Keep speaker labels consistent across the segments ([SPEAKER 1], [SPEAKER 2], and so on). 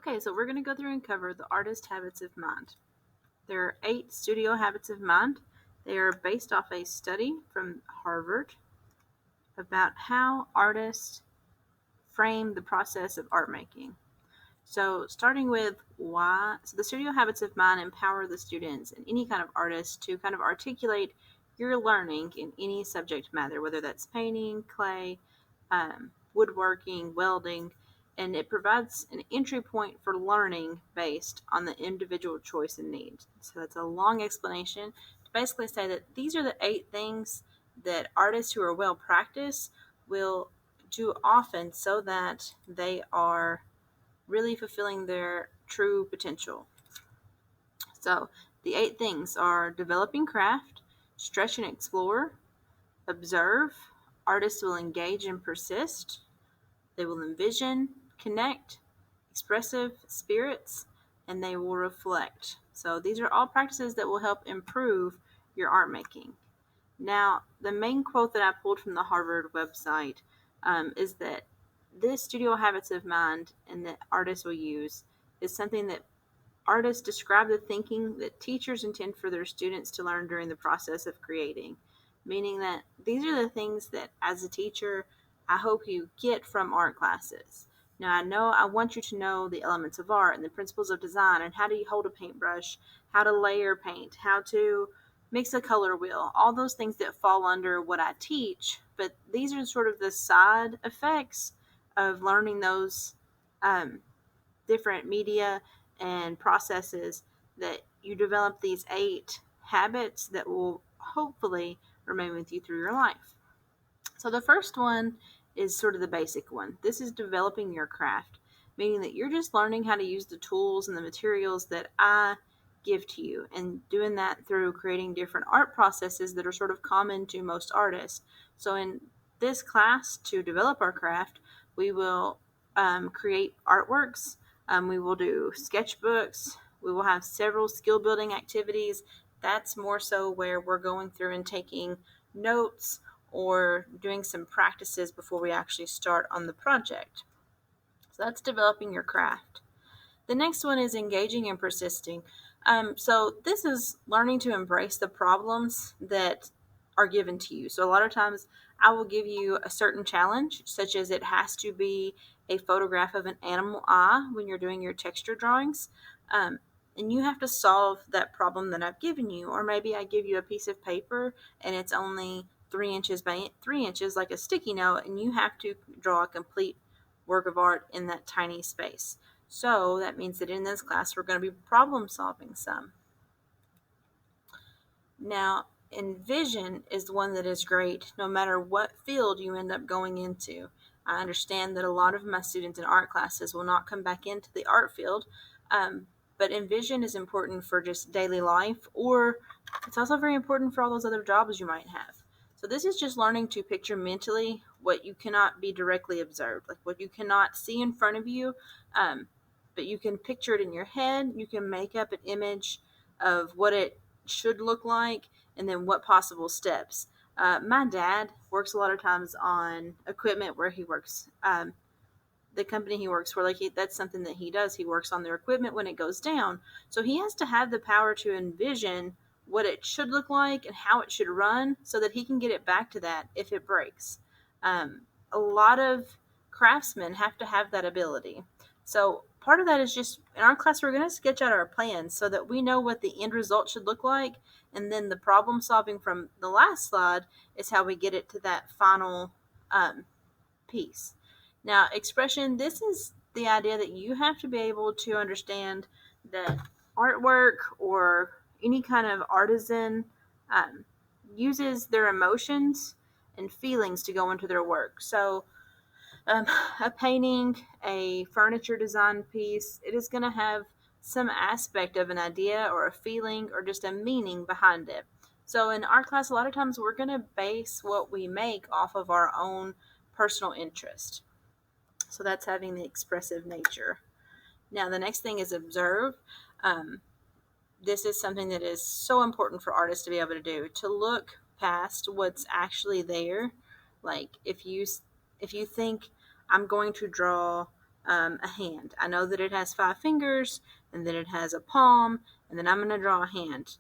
[SPEAKER 1] Okay, so we're going to go through and cover the artist habits of mind. There are 8 studio habits of mind. They are based off a study from Harvard about how artists frame the process of art making. So, starting with why, so the studio habits of mind empower the students and any kind of artist to kind of articulate your learning in any subject matter, whether that's painting, clay, woodworking, welding, and it provides an entry point for learning based on the individual choice and needs. So, that's a long explanation to basically say that these are the 8 things that artists who are well practiced will do often so that they are really fulfilling their true potential. So, the 8 things are developing craft, stretch and explore, observe, artists will engage and persist, they will envision, connect, expressive spirits, and they will reflect. So, these are all practices that will help improve your art making. Now, the main quote that I pulled from the Harvard website is that this studio habits of mind and that artists will use is something that artists describe the thinking that teachers intend for their students to learn during the process of creating, meaning that these are the things that, as a teacher, I hope you get from art classes. Now, I know I want you to know the elements of art and the principles of design and how do you hold a paintbrush, how to layer paint, how to mix a color wheel, all those things that fall under what I teach, but these are sort of the side effects of learning those um, different media and processes that you develop these 8 habits that will hopefully remain with you through your life. So the first one is sort of the basic one. This is developing your craft, meaning that you're just learning how to use the tools and the materials that I give to you and doing that through creating different art processes that are sort of common to most artists. So in this class, to develop our craft, we will create artworks, we will do sketchbooks, we will have several skill building activities. That's more so where we're going through and taking notes or doing some practices before we actually start on the project. So that's developing your craft. The next one is engaging and persisting. So this is learning to embrace the problems that are given to you. So a lot of times I will give you a certain challenge, such as it has to be a photograph of an animal eye when you're doing your texture drawings. Um, and you have to solve that problem that I've given you. Or maybe I give you a piece of paper and it's only 3 inches by 3 inches, like a sticky note, and you have to draw a complete work of art in that tiny space. So that means that in this class, we're going to be problem solving some. Now, envision is one that is great no matter what field you end up going into. I understand that a lot of my students in art classes will not come back into the art field, but envision is important for just daily life, or it's also very important for all those other jobs you might have. So this is just learning to picture mentally what you cannot be directly observed, like what you cannot see in front of you, but you can picture it in your head. You can make up an image of what it should look like and then what possible steps. My dad works a lot of times on equipment where he works. The company he works for, that's something that he does. He works on their equipment when it goes down. So he has to have the power to envision what it should look like and how it should run so that he can get it back to that if it breaks. A lot of craftsmen have to have that ability. So part of that is just in our class, we're going to sketch out our plans so that we know what the end result should look like. And then the problem solving from the last slide is how we get it to that final piece. Now, expression, this is the idea that you have to be able to understand that artwork or any kind of artisan um, uses their emotions and feelings to go into their work. So, um, a painting, a furniture design piece, it is going to have some aspect of an idea or a feeling or just a meaning behind it. So in our class, a lot of times we're going to base what we make off of our own personal interest. So that's having the expressive nature. Now, the next thing is observe. Um, this is something that is so important for artists to be able to do, to look past what's actually there. Like if you think I'm going to draw a hand. I know that it has 5 fingers, and then it has a palm, and then I'm going to draw a hand.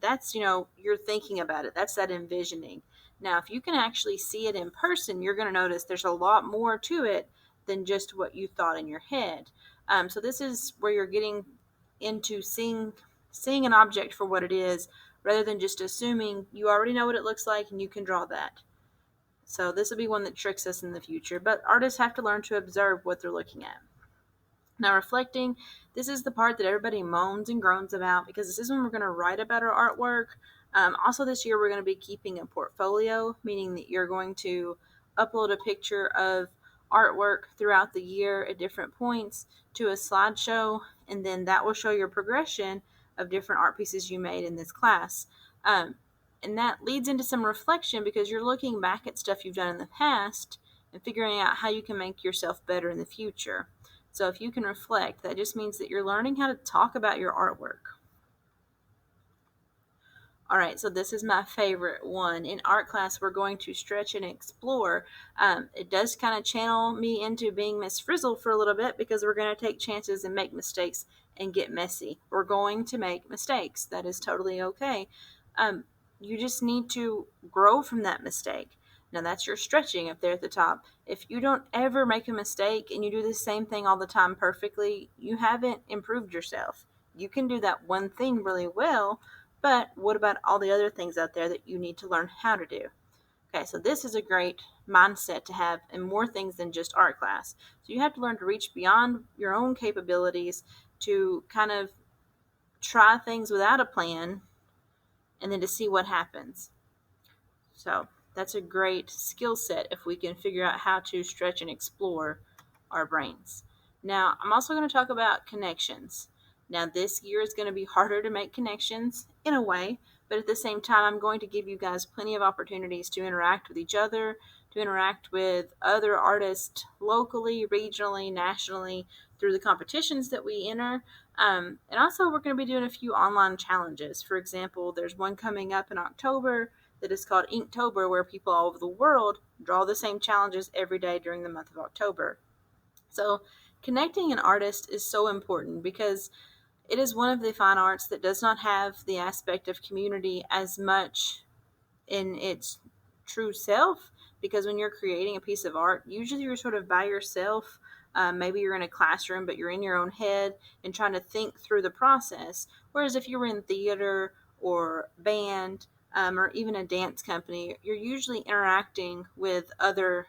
[SPEAKER 1] That's, you're thinking about it. That's that envisioning. Now, if you can actually see it in person, you're going to notice there's a lot more to it than just what you thought in your head. So this is where you're getting into seeing an object for what it is, rather than just assuming you already know what it looks like and you can draw that. So this will be one that tricks us in the future, but artists have to learn to observe what they're looking at. Now, reflecting, this is the part that everybody moans and groans about, because this is when we're going to write about our artwork. Also, this year we're going to be keeping a portfolio, meaning that you're going to upload a picture of artwork throughout the year at different points to a slideshow, and then that will show your progression of different art pieces you made in this class. And that leads into some reflection, because you're looking back at stuff you've done in the past and figuring out how you can make yourself better in the future. So if you can reflect, that just means that you're learning how to talk about your artwork. All right, so this is my favorite one. In art class, we're going to stretch and explore. It does kind of channel me into being Miss Frizzle for a little bit, because we're going to take chances and make mistakes and get messy. We're going to make mistakes. That is totally okay. You just need to grow from that mistake. Now, that's your stretching up there at the top. If you don't ever make a mistake and you do the same thing all the time perfectly, you haven't improved yourself. You can do that one thing really well, but what about all the other things out there that you need to learn how to do? Okay, so this is a great mindset to have in more things than just art class. So you have to learn to reach beyond your own capabilities, to kind of try things without a plan, and then to see what happens. So that's a great skill set if we can figure out how to stretch and explore our brains. Now, I'm also going to talk about connections. Now, this year is going to be harder to make connections in a way, but at the same time, I'm going to give you guys plenty of opportunities to interact with each other, to interact with other artists locally, regionally, nationally, through the competitions that we enter. And also, we're going to be doing a few online challenges. For example, there's one coming up in October that is called Inktober, where people all over the world draw the same challenges every day during the month of October. So connecting an artist is so important, because it is one of the fine arts that does not have the aspect of community as much in its true self, because when you're creating a piece of art, usually you're sort of by yourself. Maybe you're in a classroom, but you're in your own head and trying to think through the process. Whereas if you were in theater or band, or even a dance company, you're usually interacting with other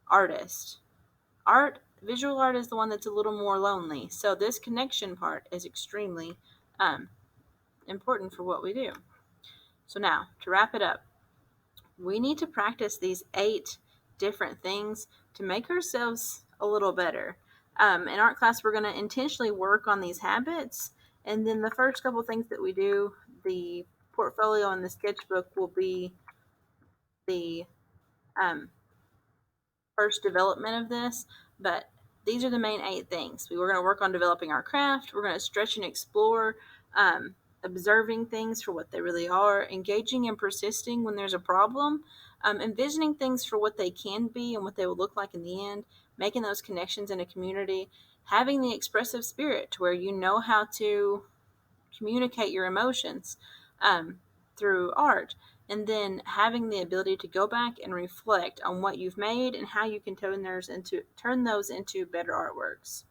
[SPEAKER 1] artists. Visual art is the one that's a little more lonely. So this connection part is extremely important for what we do. So now, to wrap it up, we need to practice these 8 different things to make ourselves a little better. In art class, we're going to intentionally work on these habits, and then the first couple things that we do, the portfolio and the sketchbook, will be the first development of this. But these are the main 8 things. We're going to work on developing our craft. We're going to stretch and explore, observing things for what they really are, engaging and persisting when there's a problem, envisioning things for what they can be and what they will look like in the end, making those connections in a community, having the expressive spirit to where you know how to communicate your emotions through art, and then having the ability to go back and reflect on what you've made and how you can turn those into better artworks.